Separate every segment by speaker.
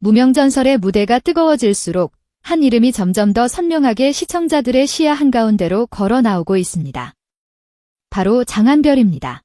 Speaker 1: 무명전설의 무대가 뜨거워질수록 한 이름이 점점 더 선명하게 시청자들의 시야 한가운데로 걸어 나오고 있습니다. 바로 장한별입니다.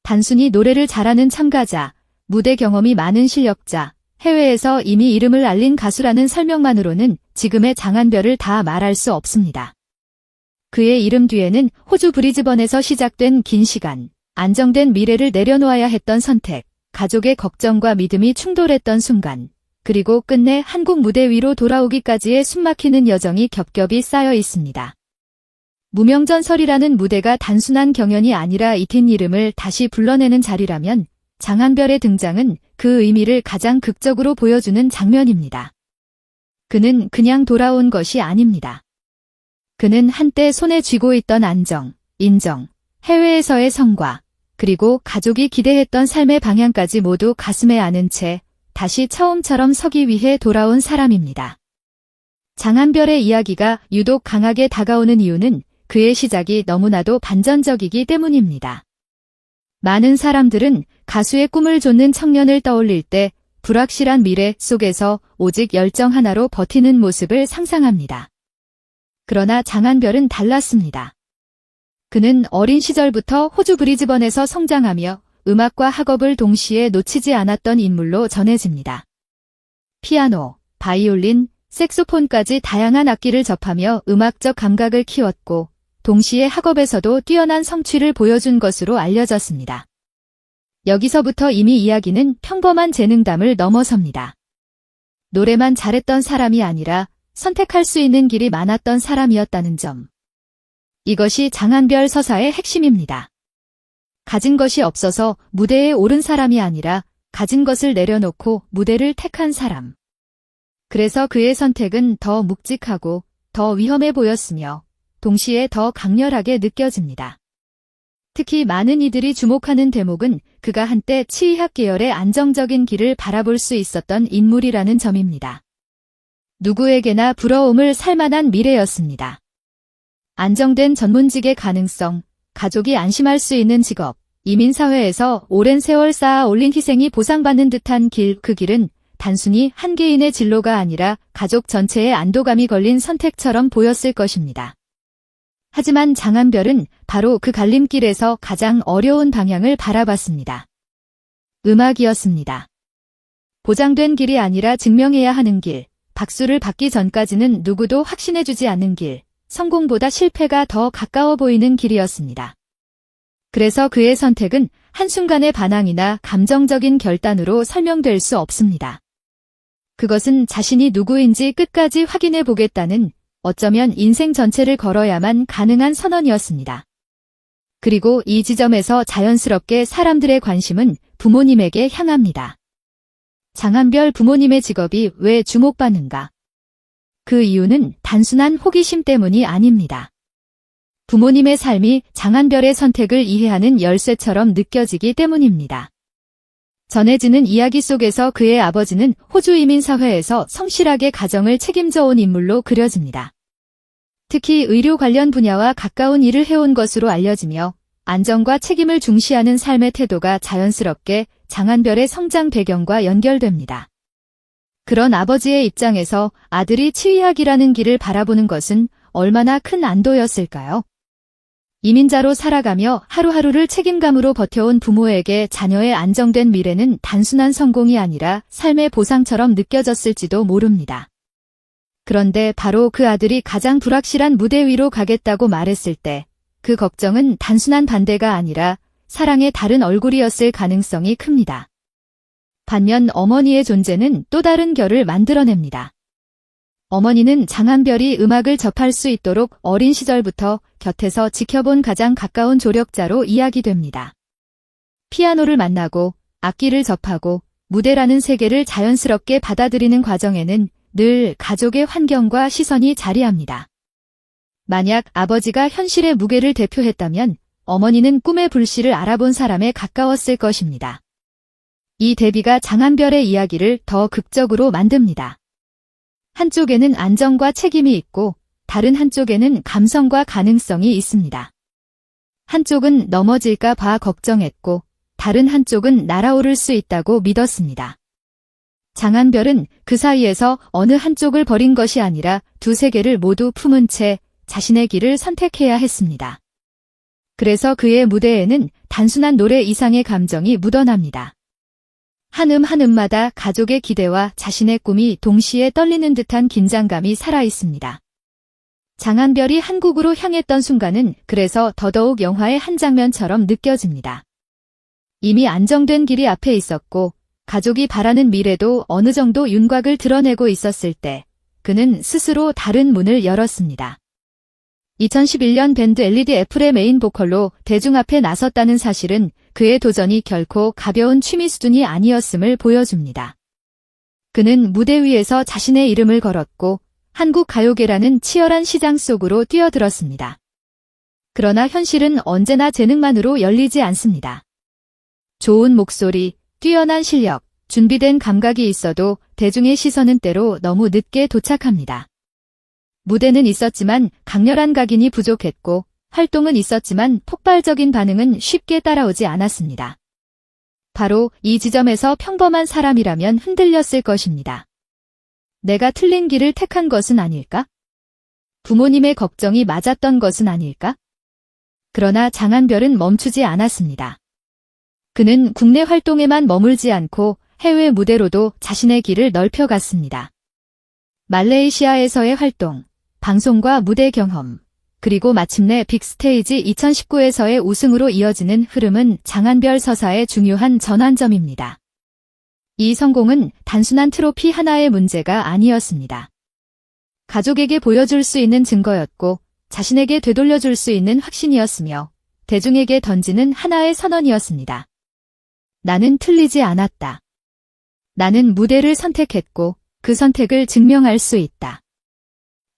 Speaker 1: 단순히 노래를 잘하는 참가자, 무대 경험이 많은 실력자, 해외에서 이미 이름을 알린 가수라는 설명만으로는 지금의 장한별을 다 말할 수 없습니다. 그의 이름 뒤에는 호주 브리즈번에서 시작된 긴 시간, 안정된 미래를 내려놓아야 했던 선택, 가족의 걱정과 믿음이 충돌했던 순간, 그리고 끝내 한국 무대 위로 돌아오기까지의 숨막히는 여정이 겹겹이 쌓여 있습니다. 무명전설이라는 무대가 단순한 경연이 아니라 잊힌 이름을 다시 불러내는 자리라면 장한별의 등장은 그 의미를 가장 극적으로 보여주는 장면입니다. 그는 그냥 돌아온 것이 아닙니다. 그는 한때 손에 쥐고 있던 안정, 인정, 해외에서의 성과, 그리고 가족이 기대했던 삶의 방향까지 모두 가슴에 안은 채 다시 처음처럼 서기 위해 돌아온 사람입니다. 장한별의 이야기가 유독 강하게 다가오는 이유는 그의 시작이 너무나도 반전적이기 때문입니다. 많은 사람들은 가수의 꿈을 좇는 청년을 떠올릴 때 불확실한 미래 속에서 오직 열정 하나로 버티는 모습을 상상합니다. 그러나 장한별은 달랐습니다. 그는 어린 시절부터 호주 브리즈번에서 성장하며 음악과 학업을 동시에 놓치지 않았던 인물로 전해집니다. 피아노, 바이올린, 색소폰까지 다양한 악기를 접하며 음악적 감각을 키웠고 동시에 학업에서도 뛰어난 성취를 보여준 것으로 알려졌습니다. 여기서부터 이미 이야기는 평범한 재능담을 넘어섭니다. 노래만 잘했던 사람이 아니라 선택할 수 있는 길이 많았던 사람이었다는 점. 이것이 장한별 서사의 핵심입니다. 가진 것이 없어서 무대에 오른 사람이 아니라 가진 것을 내려놓고 무대를 택한 사람. 그래서 그의 선택은 더 묵직하고 더 위험해 보였으며 동시에 더 강렬하게 느껴집니다. 특히 많은 이들이 주목하는 대목은 그가 한때 치의학 계열의 안정적인 길을 바라볼 수 있었던 인물이라는 점입니다. 누구에게나 부러움을 살 만한 미래였습니다. 안정된 전문직의 가능성, 가족이 안심할 수 있는 직업, 이민사회에서 오랜 세월 쌓아 올린 희생이 보상받는 듯한 길, 그 길은 단순히 한 개인의 진로가 아니라 가족 전체의 안도감이 걸린 선택처럼 보였을 것입니다. 하지만 장한별은 바로 그 갈림길에서 가장 어려운 방향을 바라봤습니다. 음악이었습니다. 보장된 길이 아니라 증명해야 하는 길, 박수를 받기 전까지는 누구도 확신해주지 않는 길, 성공보다 실패가 더 가까워 보이는 길이었습니다. 그래서 그의 선택은 한순간의 반항이나 감정적인 결단으로 설명될 수 없습니다. 그것은 자신이 누구인지 끝까지 확인해 보겠다는 어쩌면 인생 전체를 걸어야만 가능한 선언이었습니다. 그리고 이 지점에서 자연스럽게 사람들의 관심은 부모님에게 향합니다. 장한별 부모님의 직업이 왜 주목받는가? 그 이유는 단순한 호기심 때문이 아닙니다. 부모님의 삶이 장한별의 선택을 이해하는 열쇠처럼 느껴지기 때문입니다. 전해지는 이야기 속에서 그의 아버지는 호주 이민사회에서 성실하게 가정을 책임져 온 인물로 그려집니다. 특히 의료 관련 분야와 가까운 일을 해온 것으로 알려지며 안정과 책임을 중시하는 삶의 태도가 자연스럽게 장한별의 성장 배경과 연결됩니다. 그런 아버지의 입장에서 아들이 치의학이라는 길을 바라보는 것은 얼마나 큰 안도였을까요? 이민자로 살아가며 하루하루를 책임감으로 버텨온 부모에게 자녀의 안정된 미래는 단순한 성공이 아니라 삶의 보상처럼 느껴졌을지도 모릅니다. 그런데 바로 그 아들이 가장 불확실한 무대 위로 가겠다고 말했을 때 그 걱정은 단순한 반대가 아니라 사랑의 다른 얼굴이었을 가능성이 큽니다. 반면 어머니의 존재는 또 다른 결을 만들어냅니다. 어머니는 장한별이 음악을 접할 수 있도록 어린 시절부터 곁에서 지켜본 가장 가까운 조력자로 이야기됩니다. 피아노를 만나고 악기를 접하고 무대라는 세계를 자연스럽게 받아들이는 과정에는 늘 가족의 환경과 시선이 자리합니다. 만약 아버지가 현실의 무게를 대표했다면 어머니는 꿈의 불씨를 알아본 사람에 가까웠을 것입니다. 이 대비가 장한별의 이야기를 더 극적으로 만듭니다. 한쪽에는 안정과 책임이 있고 다른 한쪽에는 감성과 가능성이 있습니다. 한쪽은 넘어질까 봐 걱정했고 다른 한쪽은 날아오를 수 있다고 믿었습니다. 장한별은 그 사이에서 어느 한쪽을 버린 것이 아니라 두세 개를 모두 품은 채 자신의 길을 선택해야 했습니다. 그래서 그의 무대에는 단순한 노래 이상의 감정이 묻어납니다. 한 한 음마다 가족의 기대와 자신의 꿈이 동시에 떨리는 듯한 긴장감이 살아있습니다. 장한별이 한국으로 향했던 순간은 그래서 더더욱 영화의 한 장면처럼 느껴집니다. 이미 안정된 길이 앞에 있었고 가족이 바라는 미래도 어느 정도 윤곽을 드러내고 있었을 때 그는 스스로 다른 문을 열었습니다. 2011년 밴드 LED 애플의 메인 보컬로 대중 앞에 나섰다는 사실은 그의 도전이 결코 가벼운 취미 수준이 아니었음을 보여줍니다. 그는 무대 위에서 자신의 이름을 걸었고 한국 가요계라는 치열한 시장 속으로 뛰어들었습니다. 그러나 현실은 언제나 재능만으로 열리지 않습니다. 좋은 목소리, 뛰어난 실력, 준비된 감각이 있어도 대중의 시선은 때로 너무 늦게 도착합니다. 무대는 있었지만 강렬한 각인이 부족했고 활동은 있었지만 폭발적인 반응은 쉽게 따라오지 않았습니다. 바로 이 지점에서 평범한 사람이라면 흔들렸을 것입니다. 내가 틀린 길을 택한 것은 아닐까? 부모님의 걱정이 맞았던 것은 아닐까? 그러나 장한별은 멈추지 않았습니다. 그는 국내 활동에만 머물지 않고 해외 무대로도 자신의 길을 넓혀갔습니다. 말레이시아에서의 활동, 방송과 무대 경험, 그리고 마침내 빅스테이지 2019에서의 우승으로 이어지는 흐름은 장한별 서사의 중요한 전환점입니다. 이 성공은 단순한 트로피 하나의 문제가 아니었습니다. 가족에게 보여줄 수 있는 증거였고 자신에게 되돌려줄 수 있는 확신이었으며 대중에게 던지는 하나의 선언이었습니다. 나는 틀리지 않았다. 나는 무대를 선택했고 그 선택을 증명할 수 있다.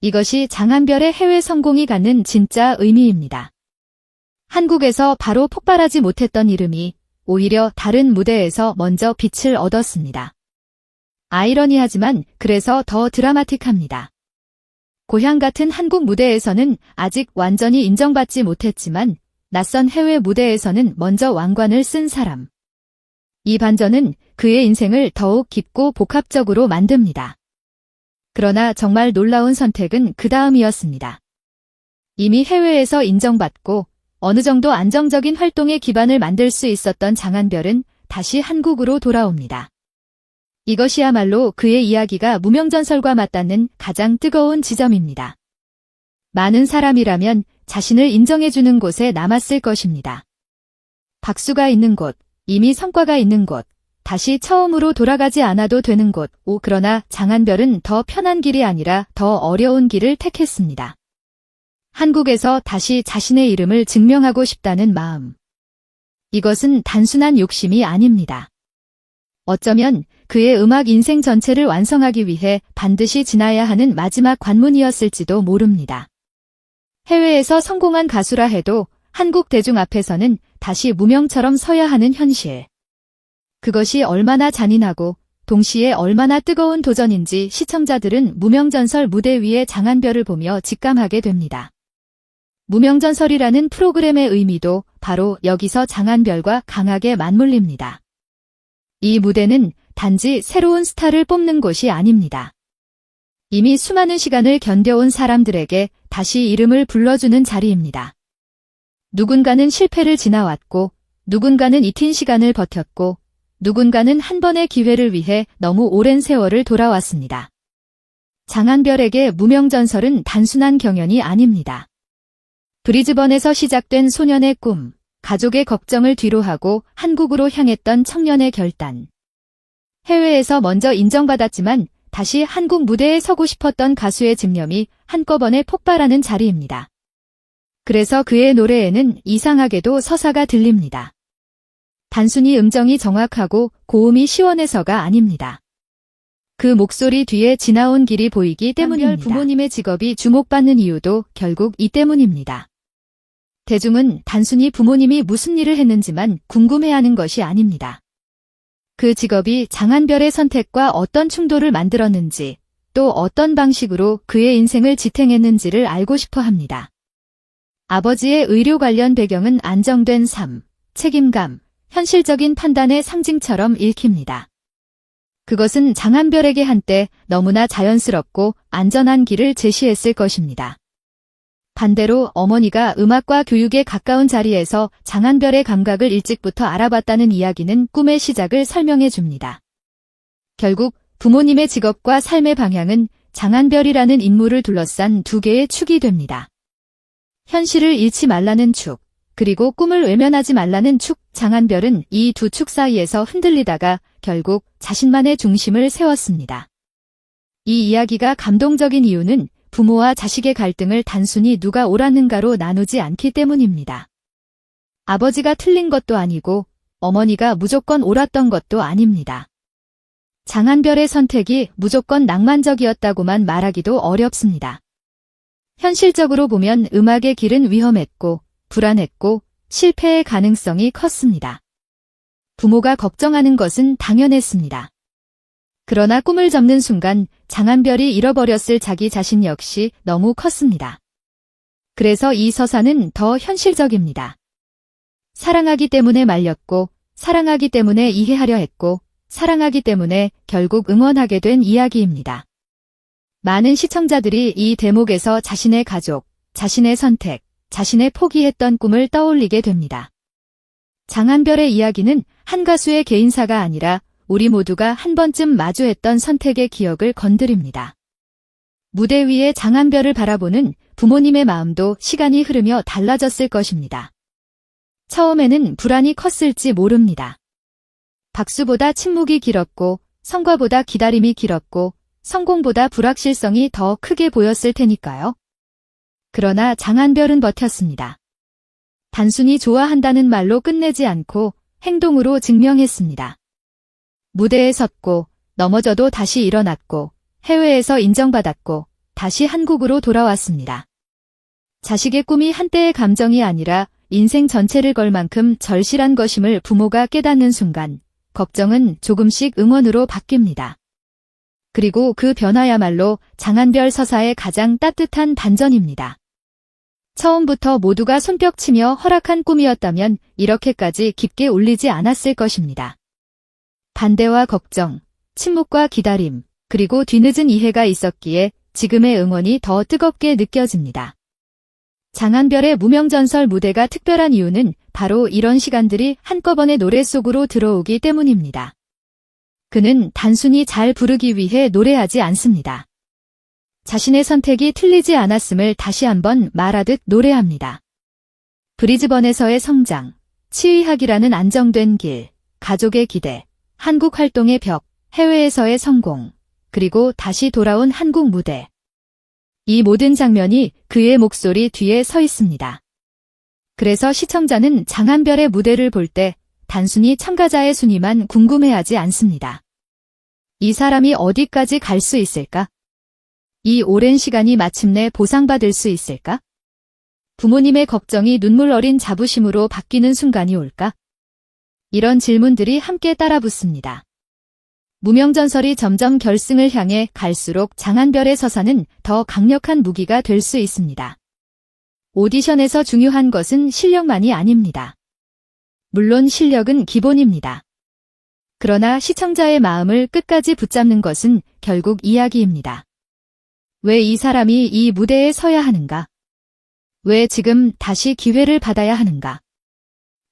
Speaker 1: 이것이 장한별의 해외 성공이 갖는 진짜 의미입니다. 한국에서 바로 폭발하지 못했던 이름이 오히려 다른 무대에서 먼저 빛을 얻었습니다. 아이러니하지만 그래서 더 드라마틱합니다. 고향 같은 한국 무대에서는 아직 완전히 인정받지 못했지만 낯선 해외 무대에서는 먼저 왕관을 쓴 사람. 이 반전은 그의 인생을 더욱 깊고 복합적으로 만듭니다. 그러나 정말 놀라운 선택은 그 다음이었습니다. 이미 해외에서 인정받고 어느 정도 안정적인 활동의 기반을 만들 수 있었던 장한별은 다시 한국으로 돌아옵니다. 이것이야말로 그의 이야기가 무명전설과 맞닿는 가장 뜨거운 지점입니다. 많은 사람이라면 자신을 인정해주는 곳에 남았을 것입니다. 박수가 있는 곳, 이미 성과가 있는 곳, 다시 처음으로 돌아가지 않아도 되는 곳. 그러나 장한별은 더 편한 길이 아니라 더 어려운 길을 택했습니다. 한국에서 다시 자신의 이름을 증명하고 싶다는 마음. 이것은 단순한 욕심이 아닙니다. 어쩌면 그의 음악 인생 전체를 완성하기 위해 반드시 지나야 하는 마지막 관문이었을지도 모릅니다. 해외에서 성공한 가수라 해도 한국 대중 앞에서는 다시 무명처럼 서야 하는 현실. 그것이 얼마나 잔인하고 동시에 얼마나 뜨거운 도전인지 시청자들은 무명전설 무대 위의 장한별을 보며 직감하게 됩니다. 무명전설이라는 프로그램의 의미도 바로 여기서 장한별과 강하게 맞물립니다. 이 무대는 단지 새로운 스타를 뽑는 곳이 아닙니다. 이미 수많은 시간을 견뎌온 사람들에게 다시 이름을 불러주는 자리입니다. 누군가는 실패를 지나왔고 누군가는 잊힌 시간을 버텼고 누군가는 한 번의 기회를 위해 너무 오랜 세월을 돌아왔습니다. 장한별에게 무명전설은 단순한 경연이 아닙니다. 브리즈번에서 시작된 소년의 꿈, 가족의 걱정을 뒤로하고 한국으로 향했던 청년의 결단. 해외에서 먼저 인정받았지만 다시 한국 무대에 서고 싶었던 가수의 집념이 한꺼번에 폭발하는 자리입니다. 그래서 그의 노래에는 이상하게도 서사가 들립니다. 단순히 음정이 정확하고 고음이 시원해서가 아닙니다. 그 목소리 뒤에 지나온 길이 보이기 때문입니다. 부모님의 직업이 주목받는 이유도 결국 이 때문입니다. 대중은 단순히 부모님이 무슨 일을 했는지만 궁금해하는 것이 아닙니다. 그 직업이 장한별의 선택과 어떤 충돌을 만들었는지, 또 어떤 방식으로 그의 인생을 지탱했는지를 알고 싶어 합니다. 아버지의 의료 관련 배경은 안정된 삶, 책임감, 현실적인 판단의 상징처럼 읽힙니다. 그것은 장한별에게 한때 너무나 자연스럽고 안전한 길을 제시했을 것입니다. 반대로 어머니가 음악과 교육에 가까운 자리에서 장한별의 감각을 일찍부터 알아봤다는 이야기는 꿈의 시작을 설명해 줍니다. 결국 부모님의 직업과 삶의 방향은 장한별이라는 인물을 둘러싼 두 개의 축이 됩니다. 현실을 잃지 말라는 축, 그리고 꿈을 외면하지 말라는 축. 장한별은 이 두 축 사이에서 흔들리다가 결국 자신만의 중심을 세웠습니다. 이 이야기가 감동적인 이유는 부모와 자식의 갈등을 단순히 누가 옳았는가로 나누지 않기 때문입니다. 아버지가 틀린 것도 아니고 어머니가 무조건 옳았던 것도 아닙니다. 장한별의 선택이 무조건 낭만적이었다고만 말하기도 어렵습니다. 현실적으로 보면 음악의 길은 위험했고 불안했고 실패의 가능성이 컸습니다. 부모가 걱정하는 것은 당연했습니다. 그러나 꿈을 접는 순간 장한별이 잃어버렸을 자기 자신 역시 너무 컸습니다. 그래서 이 서사는 더 현실적입니다. 사랑하기 때문에 말렸고, 사랑하기 때문에 이해하려 했고, 사랑하기 때문에 결국 응원하게 된 이야기입니다. 많은 시청자들이 이 대목에서 자신의 가족, 자신의 선택, 자신의 포기했던 꿈을 떠올리게 됩니다. 장한별의 이야기는 한 가수의 개인사가 아니라 우리 모두가 한 번쯤 마주했던 선택의 기억을 건드립니다. 무대 위에 장한별을 바라보는 부모님의 마음도 시간이 흐르며 달라졌을 것입니다. 처음에는 불안이 컸을지 모릅니다. 박수보다 침묵이 길었고, 성과보다 기다림이 길었고, 성공보다 불확실성이 더 크게 보였을 테니까요. 그러나 장한별은 버텼습니다. 단순히 좋아한다는 말로 끝내지 않고 행동으로 증명했습니다. 무대에 섰고, 넘어져도 다시 일어났고, 해외에서 인정받았고, 다시 한국으로 돌아왔습니다. 자식의 꿈이 한때의 감정이 아니라 인생 전체를 걸 만큼 절실한 것임을 부모가 깨닫는 순간, 걱정은 조금씩 응원으로 바뀝니다. 그리고 그 변화야말로 장한별 서사의 가장 따뜻한 반전입니다. 처음부터 모두가 손뼉치며 허락한 꿈이었다면 이렇게까지 깊게 울리지 않았을 것입니다. 반대와 걱정, 침묵과 기다림, 그리고 뒤늦은 이해가 있었기에 지금의 응원이 더 뜨겁게 느껴집니다. 장한별의 무명전설 무대가 특별한 이유는 바로 이런 시간들이 한꺼번에 노래 속으로 들어오기 때문입니다. 그는 단순히 잘 부르기 위해 노래하지 않습니다. 자신의 선택이 틀리지 않았음을 다시 한번 말하듯 노래합니다. 브리즈번에서의 성장, 치의학이라는 안정된 길, 가족의 기대, 한국 활동의 벽, 해외에서의 성공, 그리고 다시 돌아온 한국 무대. 이 모든 장면이 그의 목소리 뒤에 서 있습니다. 그래서 시청자는 장한별의 무대를 볼 때 단순히 참가자의 순위만 궁금해하지 않습니다. 이 사람이 어디까지 갈 수 있을까? 이 오랜 시간이 마침내 보상받을 수 있을까? 부모님의 걱정이 눈물 어린 자부심으로 바뀌는 순간이 올까? 이런 질문들이 함께 따라붙습니다. 무명전설이 점점 결승을 향해 갈수록 장한별의 서사는 더 강력한 무기가 될 수 있습니다. 오디션에서 중요한 것은 실력만이 아닙니다. 물론 실력은 기본입니다. 그러나 시청자의 마음을 끝까지 붙잡는 것은 결국 이야기입니다. 왜 이 사람이 이 무대에 서야 하는가? 왜 지금 다시 기회를 받아야 하는가?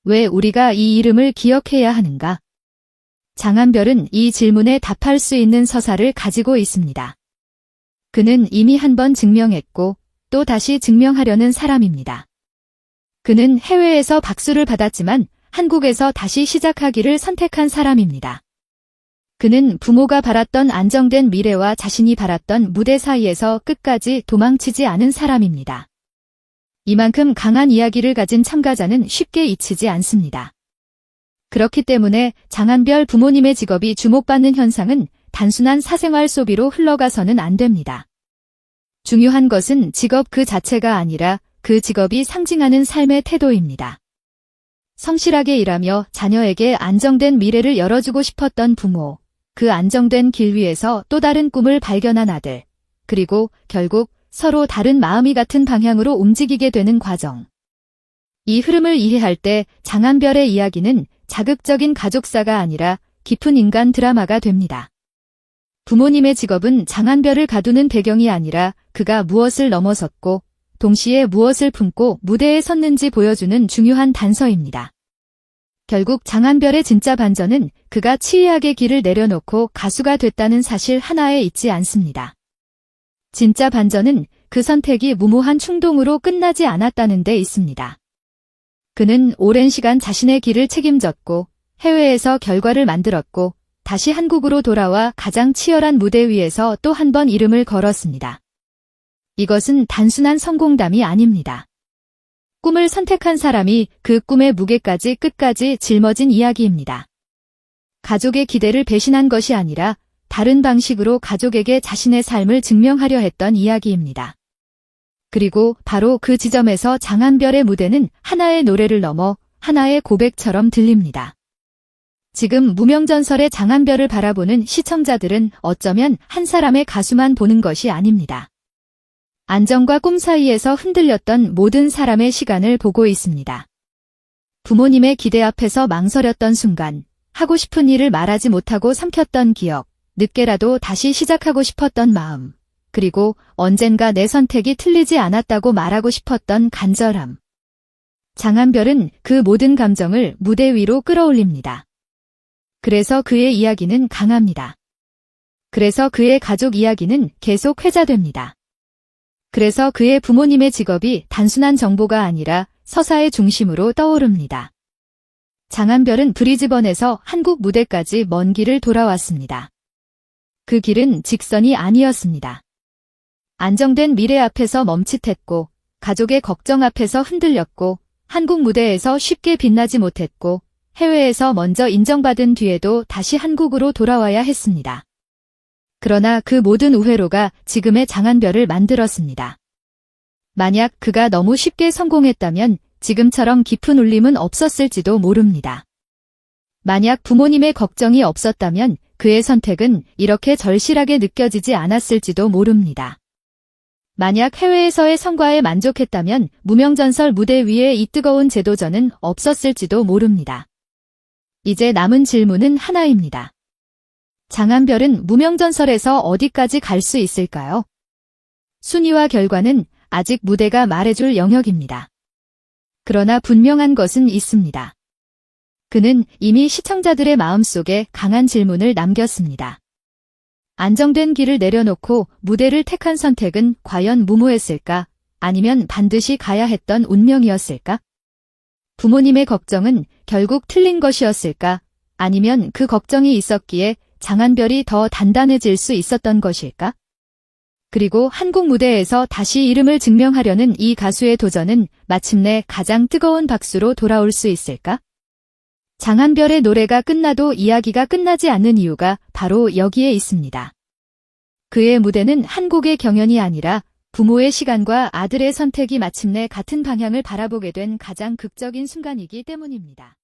Speaker 1: 왜 우리가 이 이름을 기억해야 하는가? 장한별은 이 질문에 답할 수 있는 서사를 가지고 있습니다. 그는 이미 한 번 증명했고 또 다시 증명하려는 사람입니다. 그는 해외에서 박수를 받았지만 한국에서 다시 시작하기를 선택한 사람입니다. 그는 부모가 바랐던 안정된 미래와 자신이 바랐던 무대 사이에서 끝까지 도망치지 않은 사람입니다. 이만큼 강한 이야기를 가진 참가자는 쉽게 잊히지 않습니다. 그렇기 때문에 장한별 부모님의 직업이 주목받는 현상은 단순한 사생활 소비로 흘러가서는 안 됩니다. 중요한 것은 직업 그 자체가 아니라 그 직업이 상징하는 삶의 태도입니다. 성실하게 일하며 자녀에게 안정된 미래를 열어주고 싶었던 부모, 그 안정된 길 위에서 또 다른 꿈을 발견한 아들, 그리고 결국 서로 다른 마음이 같은 방향으로 움직이게 되는 과정. 이 흐름을 이해할 때 장한별의 이야기는 자극적인 가족사가 아니라 깊은 인간 드라마가 됩니다. 부모님의 직업은 장한별을 가두는 배경이 아니라 그가 무엇을 넘어섰고 동시에 무엇을 품고 무대에 섰는지 보여주는 중요한 단서입니다. 결국 장한별의 진짜 반전은 그가 치이하게 길을 내려놓고 가수가 됐다는 사실 하나에 있지 않습니다. 진짜 반전은 그 선택이 무모한 충동으로 끝나지 않았다는 데 있습니다. 그는 오랜 시간 자신의 길을 책임졌고 해외에서 결과를 만들었고 다시 한국으로 돌아와 가장 치열한 무대 위에서 또 한 번 이름을 걸었습니다. 이것은 단순한 성공담이 아닙니다. 꿈을 선택한 사람이 그 꿈의 무게까지 끝까지 짊어진 이야기입니다. 가족의 기대를 배신한 것이 아니라 다른 방식으로 가족에게 자신의 삶을 증명하려 했던 이야기입니다. 그리고 바로 그 지점에서 장한별의 무대는 하나의 노래를 넘어 하나의 고백처럼 들립니다. 지금 무명전설의 장한별을 바라보는 시청자들은 어쩌면 한 사람의 가수만 보는 것이 아닙니다. 안정과 꿈 사이에서 흔들렸던 모든 사람의 시간을 보고 있습니다. 부모님의 기대 앞에서 망설였던 순간, 하고 싶은 일을 말하지 못하고 삼켰던 기억, 늦게라도 다시 시작하고 싶었던 마음, 그리고 언젠가 내 선택이 틀리지 않았다고 말하고 싶었던 간절함. 장한별은 그 모든 감정을 무대 위로 끌어올립니다. 그래서 그의 이야기는 강합니다. 그래서 그의 가족 이야기는 계속 회자됩니다. 그래서 그의 부모님의 직업이 단순한 정보가 아니라 서사의 중심으로 떠오릅니다. 장한별은 브리즈번에서 한국 무대까지 먼 길을 돌아왔습니다. 그 길은 직선이 아니었습니다. 안정된 미래 앞에서 멈칫했고, 가족의 걱정 앞에서 흔들렸고, 한국 무대에서 쉽게 빛나지 못했고, 해외에서 먼저 인정받은 뒤에도 다시 한국으로 돌아와야 했습니다. 그러나 그 모든 우회로가 지금의 장한별을 만들었습니다. 만약 그가 너무 쉽게 성공했다면 지금처럼 깊은 울림은 없었을지도 모릅니다. 만약 부모님의 걱정이 없었다면 그의 선택은 이렇게 절실하게 느껴지지 않았을지도 모릅니다. 만약 해외에서의 성과에 만족했다면 무명전설 무대 위에 이 뜨거운 재도전은 없었을지도 모릅니다. 이제 남은 질문은 하나입니다. 장한별은 무명전설에서 어디까지 갈 수 있을까요? 순위와 결과는 아직 무대가 말해줄 영역입니다. 그러나 분명한 것은 있습니다. 그는 이미 시청자들의 마음속에 강한 질문을 남겼습니다. 안정된 길을 내려놓고 무대를 택한 선택은 과연 무모했을까? 아니면 반드시 가야 했던 운명이었을까? 부모님의 걱정은 결국 틀린 것이었을까? 아니면 그 걱정이 있었기에 장한별이 더 단단해질 수 있었던 것일까? 그리고 한국 무대에서 다시 이름을 증명하려는 이 가수의 도전은 마침내 가장 뜨거운 박수로 돌아올 수 있을까? 장한별의 노래가 끝나도 이야기가 끝나지 않는 이유가 바로 여기에 있습니다. 그의 무대는 한국의 경연이 아니라 부모의 시간과 아들의 선택이 마침내 같은 방향을 바라보게 된 가장 극적인 순간이기 때문입니다.